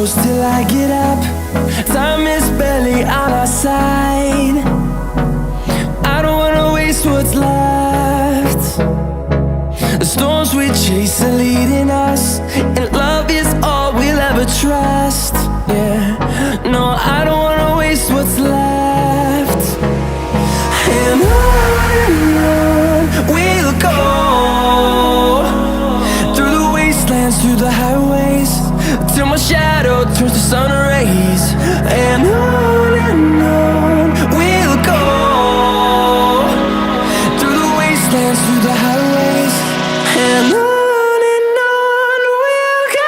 close till I get up. Time is barely on our side. I don't wanna waste what's left. The storms we chase are leading us, and love is all we'll ever trust. Yeah, no, I don't wanna waste what's left. And on we'll go, through the wastelands, through the highways, till my shadow turns to sun rays. And on we'll go, through the wastelands, through the highways, and on we'll go.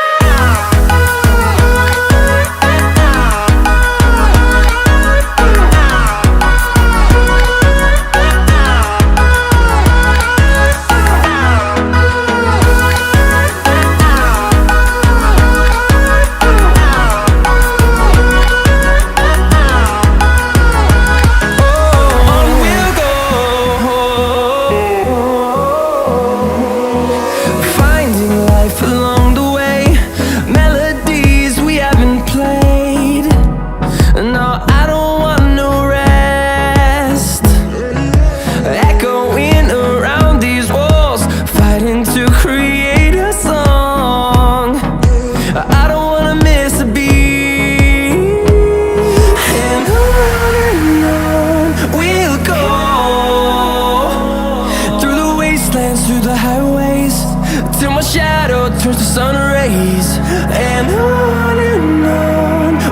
Through the highways, till my shadow turns to sun rays. And on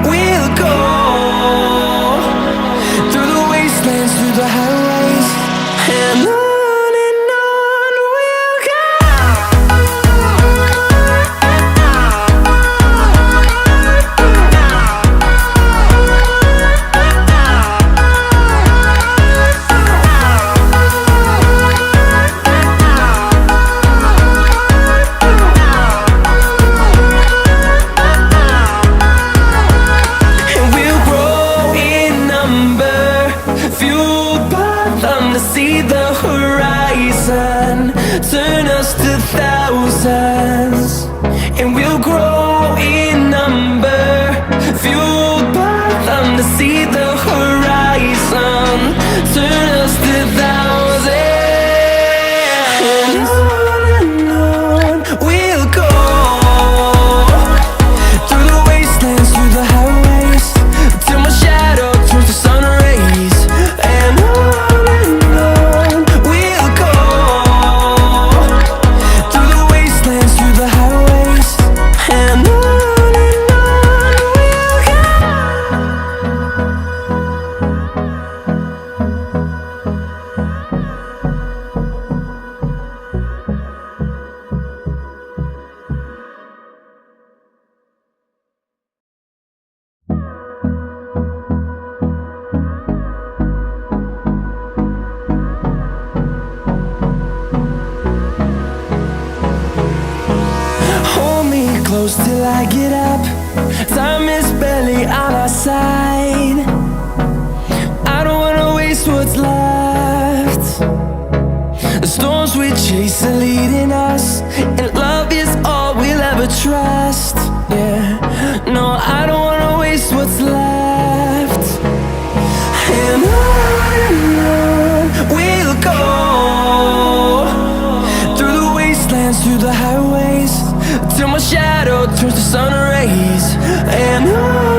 we'll go, through the wastelands, through the highways, and on we'll go. See the horizon turn us to thousands, and we'll grow in number, fueled by them. To see the horizon turn us to thousands, and on we'll go, through the wastelands, through the highways, till my shadow turns to sun rays. And close till I get up. Time is barely on our side. I don't wanna waste what's left. The storms we chase are leading us, and love is all we'll ever trust. Yeah, no, I don't wanna waste what's left. And on we'll go, through the wastelands, through the highways, till my shadow turns to sun rays. And on